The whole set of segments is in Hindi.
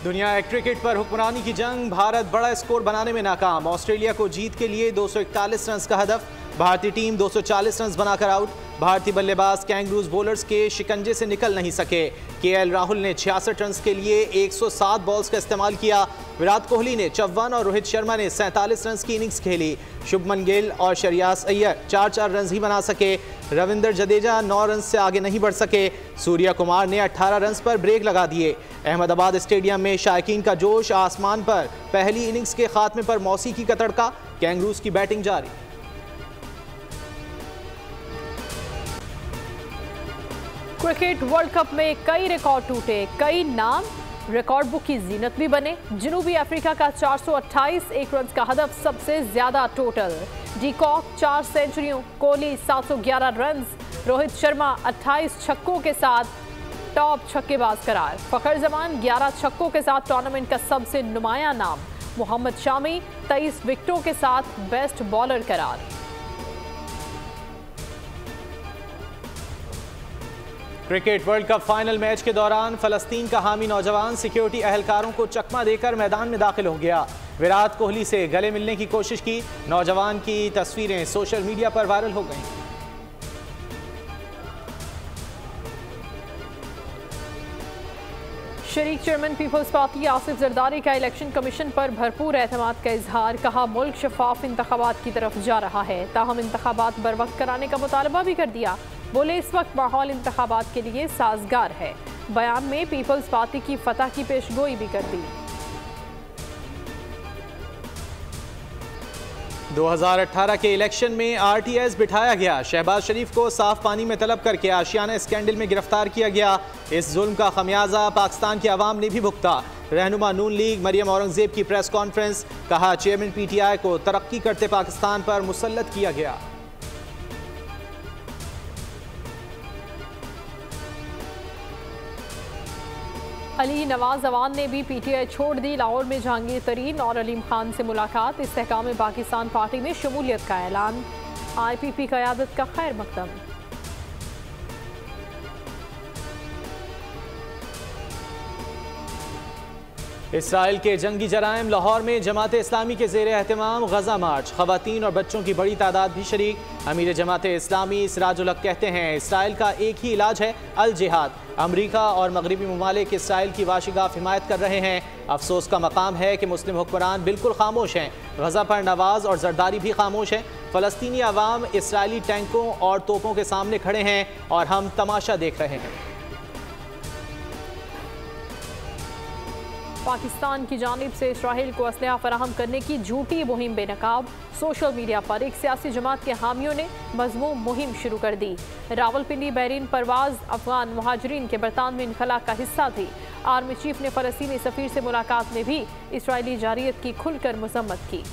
दुनिया क्रिकेट पर हुक्मरानी की जंग, भारत बड़ा स्कोर बनाने में नाकाम। ऑस्ट्रेलिया को जीत के लिए 241 रन का हदफ, भारतीय टीम 240 रन बनाकर आउट। भारतीय बल्लेबाज कैंगरूज बॉलर्स के शिकंजे से निकल नहीं सके। केएल राहुल ने 66 रन के लिए 107 बॉल्स का इस्तेमाल किया। विराट कोहली ने 54 और रोहित शर्मा ने 47 रन की इनिंग्स खेली। शुभमन गिल और श्रेयस अय्यर 4-4 रन ही बना सके। रविंद्र जडेजा 9 रन से आगे नहीं बढ़ सके। सूर्या कुमार ने 18 रन पर ब्रेक लगा दिए। अहमदाबाद स्टेडियम में शायकीन का जोश आसमान पर। पहली इनिंग्स के खात्मे पर मौसीकी का तड़का, कैंगरूज की बैटिंग जारी। क्रिकेट वर्ल्ड कप में कई रिकॉर्ड टूटे, कई नाम रिकॉर्ड बुक की जीनत भी बने। जनूबी अफ्रीका का 428 एक रन का हदफ सबसे ज्यादा टोटल। डीकॉक 4 सेंचुरियों, कोहली 711 रन, रोहित शर्मा 28 छक्कों के साथ टॉप छक्केबाज करार। फखर जमान 11 छक्कों के साथ टूर्नामेंट का सबसे नुमाया नाम। मोहम्मद शामी 23 विकेटों के साथ बेस्ट बॉलर करार। Cricket world cup final match के दौरान फलस्तीन का हामी नौजवान सिक्योरिटी अहलकारों को चकमा देकर मैदान में दाखिल हो गया। विराट कोहली से गले मिलने की कोशिश की। नौजवान की तस्वीरें सोशल मीडिया पर वायरल हो गईं। शरीक chairman peoples party Asif Zardari का इलेक्शन कमीशन पर भरपूर एतमाद का इजहार। कहा मुल्क शफाफ इंतखाबात की तरफ जा रहा है, ताहम इंतखाबात बर वक्त कराने का मुतालबा भी कर दिया। बोले इस वक्त माहौल इंतखाबात के लिए साजगार है। बयान में पीपल्स पार्टी की फतह की पेशगोई भी कर दी। 2018 के इलेक्शन में आरटीएस बिठाया गया। शहबाज शरीफ को साफ पानी में तलब करके आशियाना स्कैंडल में गिरफ्तार किया गया। इस जुल्म का खमियाजा पाकिस्तान की आवाम ने भी भुगता। रहनुमा नून लीग मरियम औरंगजेब की प्रेस कॉन्फ्रेंस, कहा चेयरमैन पीटीआई को तरक्की करते पाकिस्तान पर मुसल्लत किया गया। अली नवाज अवान ने भी पीटीआई छोड़ दी। लाहौर में जहांगीर तरीन और अलीम खान से मुलाकात। इस्तेहकाम पाकिस्तान पार्टी में शमूलियत का ऐलान। IPP क़यादत का खैर मकदम। इसराइल के जंगी जराइम, लाहौर में जमात इस्लामी के ज़ेर एहतमाम गजा मार्च। ख़वातीन और बच्चों की बड़ी तादाद भी शरीक। अमीर जमात इस्लामी सिराजुल हक कहते हैं इसराइल का एक ही इलाज है, अल जिहाद। अमरीका और मगरबी ममालिक इसराइल की वाशिगाफ हिमायत कर रहे हैं। अफसोस का मकाम है कि मुस्लिम हुक्मरान बिल्कुल खामोश हैं। गजा पर नवाज और जरदारी भी खामोश हैं। फ़लस्तीनी अवाम इसराइली टैंकों और तोपों के सामने खड़े हैं और हम तमाशा देख रहे हैं। पाकिस्तान की जानिब से इसराइल को असलहा फराहम करने की झूठी मुहिम बेनकाब। सोशल मीडिया पर एक सियासी जमात के हामियों ने मज़मूम मुहिम शुरू कर दी। रावलपिंडी बहरीन परवाज अफगान मुहाजिरीन के बरतानवी इनखला का हिस्सा थी। आर्मी चीफ ने फ़लस्तीनी सफ़ीर से मुलाकात में भी इसराइली जारियत की खुलकर मज़म्मत की।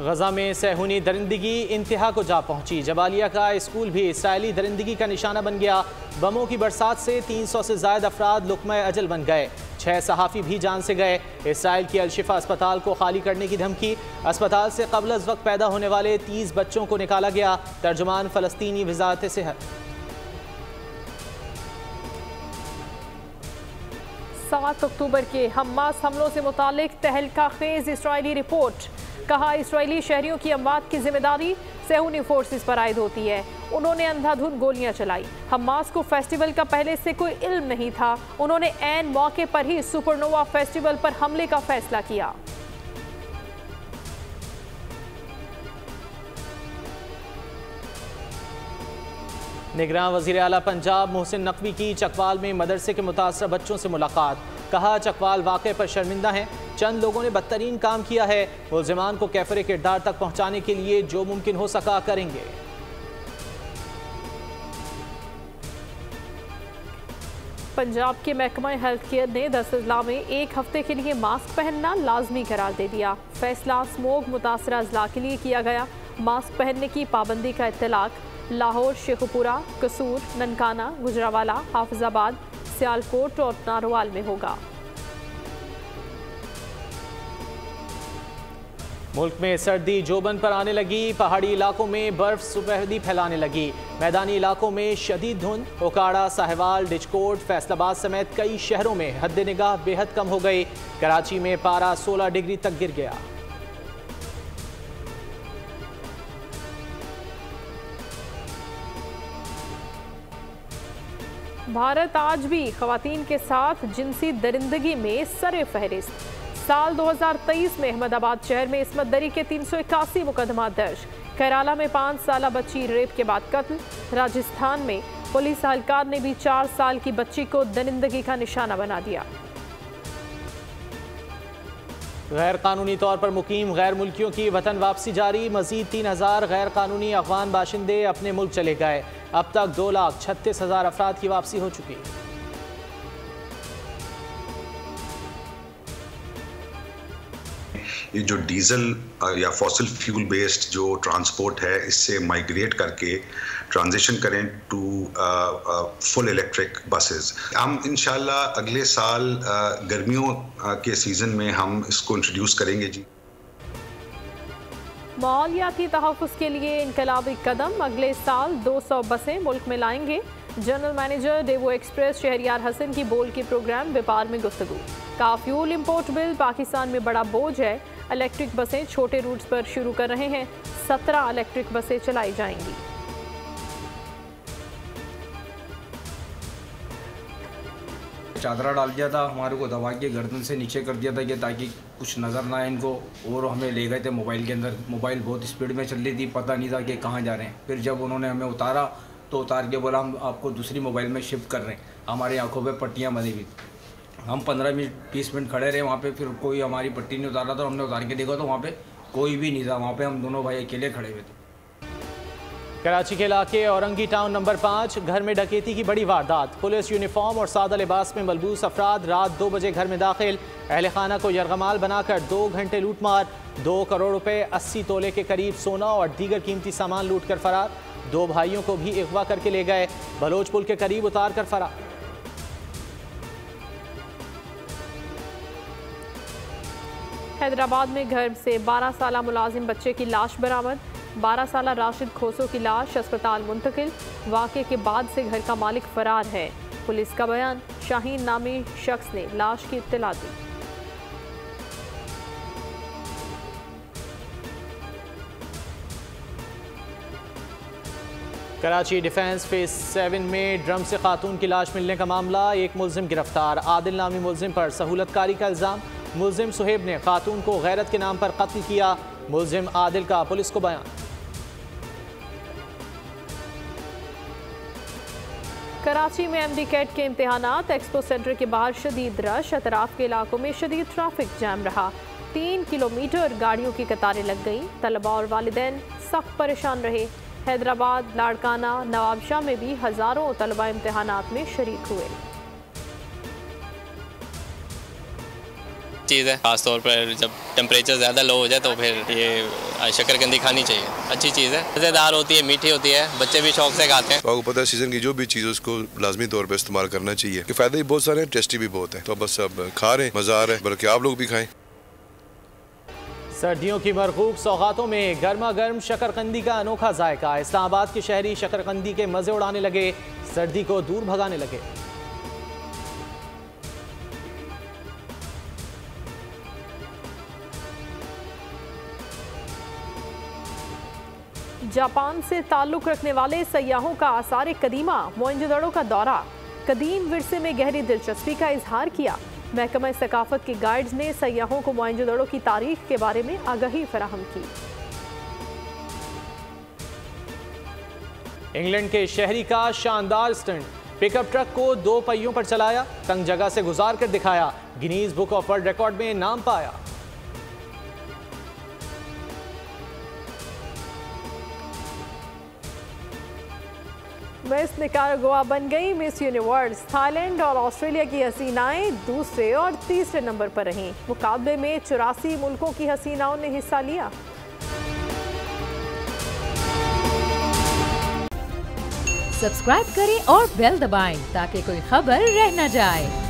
गजा में सहूनी दरिंदगी इंतहा को जा पहुंची। जबालिया का स्कूल भी इसराइली दरिंदगी का निशाना बन गया। बमों की बरसात से 300 से ज़ायद अफराद लुक़्मा अजल बन गए। 6 सहाफ़ी भी जान से गए। इसराइल की अल-शिफा अस्पताल को खाली करने की धमकी। अस्पताल से क़ब्ल अज़ वक्त पैदा होने वाले 30 बच्चों को निकाला गया। तर्जुमान फ़लस्तीनी वज़ारत सेहत। 7 अक्टूबर के हमास हमलों से मुतालिक तहलका खेज़ इसराइली रिपोर्ट। कहा इसराइली शहरियों की अमवात की जिम्मेदारी सहूनी फोर्सेस पर आयद होती है। उन्होंने अंधाधुंध गोलियां चलाई। हमास को फेस्टिवल का पहले से कोई इल्म नहीं था। उन्होंने ऐन मौके पर ही सुपरनोवा फेस्टिवल पर हमले का फैसला किया। निगरान वज़ीर आला पंजाब मोहसिन नकवी की चकवाल में मदरसे के मुतासर बच्चों से मुलाकात। कहा चकवाल वाक़े पर शर्मिंदा हैं। चंद लोगों ने बदतरीन काम किया है। मुल्ज़िमान को कैफरे किरदार तक पहुँचाने के लिए जो मुमकिन हो सका करेंगे। पंजाब के महकमा हेल्थ केयर ने 10 अजला में 1 हफ्ते के लिए मास्क पहनना लाजमी करार दे दिया। फैसला स्मोक मुतासरा अजला के लिए किया गया। मास्क पहनने की पाबंदी का इत्तलाक लाहौर, शेखुपुरा, कसूर, ननकाना, गुजरावाला, हाफिजाबाद, सियालकोट और नारोवाल में होगा। मुल्क में सर्दी जोबन पर आने लगी, पहाड़ी इलाकों में बर्फ सुपहदी फैलाने लगी। मैदानी इलाकों में शदीद धुंध, ओकाड़ा, साहिवाल, डिचकोट, फैसलाबाद समेत कई शहरों में हद निगाह बेहद कम हो गई। कराची में पारा 16 डिग्री तक गिर गया। भारत आज भी खवातीन के साथ जिनसी दरिंदगी में सरे फहरिस्त। साल 2023 में अहमदाबाद शहर में इस्मत दरी के 381 मुकदमा दर्ज। केराला में 5 साल बच्ची रेप के बाद कत्ल। राजस्थान में पुलिस एहलकार ने भी 4 साल की बच्ची को दरिंदगी का निशाना बना दिया। गैर कानूनी तौर पर मुकीम गैर मुल्कियों की वतन वापसी जारी। मजीद 3000 गैर कानूनी अफगान बाशिंदे अपने मुल्क चले गए। अब तक 2,36,000 अफराद की वापसी हो चुकी है। ये जो डीजल या फॉसिल फ्यूल बेस्ड जो ट्रांसपोर्ट है, इससे माइग्रेट करके ट्रांजिशन करें टू फुल इलेक्ट्रिक बसेस। हम इंशाल्लाह अगले साल गर्मियों के सीज़न में हम इसको इंट्रोड्यूस करेंगे जी। माहौलियाती तहफ़्फ़ुज़ के लिए इनकलाबी कदम, अगले साल 200 बसें मुल्क में लाएंगे। General manager Daewoo express Shahryar Hassan की बोल के प्रोग्राम व्यापार में गुफ्तगू। का फ्यूल इंपोर्ट बिल पाकिस्तान में बड़ा बोझ है। इलेक्ट्रिक बसें छोटे रूट्स पर शुरू कर रहे हैं। 17 इलेक्ट्रिक बसें चलाई जाएंगी। चादरा डाल दिया था, हमारे को दबा के गर्दन से नीचे कर दिया था कि ताकि कुछ नज़र ना आए इनको, और हमें ले गए थे मोबाइल के अंदर। मोबाइल बहुत स्पीड में चल रही थी, पता नहीं था कि कहाँ जा रहे हैं। फिर जब उन्होंने हमें उतारा तो उतार के बोला हम आपको दूसरी मोबाइल में शिफ्ट कर रहे हैं। हमारी आंखों पे पट्टियाँ बंधी हुई। हम 15-20 मिनट खड़े रहे वहाँ पे, फिर कोई हमारी पट्टी नहीं उतारा था। हमने उतार के देखा तो वहाँ पे कोई भी नहीं था। वहाँ पे हम दोनों भाई अकेले खड़े हुए थे। कराची के इलाके औरंगी टाउन नंबर 5 घर में डकैती की बड़ी वारदात। पुलिस यूनिफॉर्म और सादा लिबास में मलबूस अफराद रात 2 बजे घर में दाखिल। अहल खाना को यरगमाल बनाकर 2 घंटे लूटमार। 2 करोड़ रुपए, 80 तोले के करीब सोना और दीगर कीमती सामान लूट कर फरार। 2 भाइयों को भी अगवा करके ले गए। बलोच पुल के करीब उतार कर फरार। हैदराबाद में घर से 12 साला मुलाजिम बच्चे की लाश बरामद। 12 साला राशिद खोसो की लाश अस्पताल मुंतकिल। वाक़े के बाद से घर का मालिक फरार है। पुलिस का बयान, शाहीन नामी शख्स ने लाश की इत्तला दी। कराची डिफेंस फेज 7 में ड्रम से खातून की लाश मिलने का मामला। एक मुलजिम गिरफ्तार। आदिल नामी मुलजिम पर सहूलतकारी का इल्ज़ाम। मुलजिम सुहेब ने खातून को गैरत के नाम पर कत्ल किया। मुलजिम आदिल का पुलिस को बयान। कराची में एमडी कैट के इम्तिहानात। एक्सपो सेंटर के बाहर शदीद रश। अतराफ के इलाकों में शदीद ट्रैफिक जैम रहा। 3 किलोमीटर गाड़ियों की कतारें लग गईं। तलबा और वालिदैन सख्त परेशान रहे। हैदराबाद, लाड़काना, नवाबशाह में भी हज़ारों तलबा इम्तिहानात में शरीक हुए। चीज़ है, खास तौर पर जब टेम्परेचर ज़्यादा लो हो जाए तो फिर ये शक्करकंदी खानी चाहिए। अच्छी चीज़ है, मज़ेदार होती है, मीठी होती है, बच्चे भी शौक से खाते हैं। आपको पता है सीज़न की जो भी चीज़ है उसको लाजमी तौर पर इस्तेमाल करना चाहिए कि फ़ायदे भी बहुत सारे हैं, टेस्टी भी बहुत है। तो बस अब खा रहे हैं, मज़ा आ रहा है, बल्कि आप लोग भी खाएं। सर्दियों की मरगूब सौगातों में गर्मा गर्म शक्करकंदी का अनोखा जायका। इस्लामाबाद के शहरी शक्करकंदी के मज़े उड़ाने लगे, सर्दी को दूर भगाने लगे। जापान से ताल्लुक़ रखने वाले सयाहों का आसार कदीमा मोइंजोदड़ो का दौरा। कदीम विरसे में गहरी दिलचस्पी का इजहार किया। महकमा सकाफत के गाइड्स ने सयाहों को मोइंजोदड़ो की तारीख के बारे में आगाही फराहम की। इंग्लैंड के शहरी का शानदार स्टंट। पिकअप ट्रक को 2 पहियों पर चलाया, तंग जगह से गुजार कर दिखाया। Guinness book of world record में नाम पाया। मिस निकारागुआ बन गई मिस यूनिवर्स। थाईलैंड और ऑस्ट्रेलिया की हसीनाएं दूसरे और तीसरे नंबर पर रहीं। मुकाबले में 84 मुल्कों की हसीनाओं ने हिस्सा लिया। सब्सक्राइब करें और बेल दबाएं ताकि कोई खबर रह न जाए।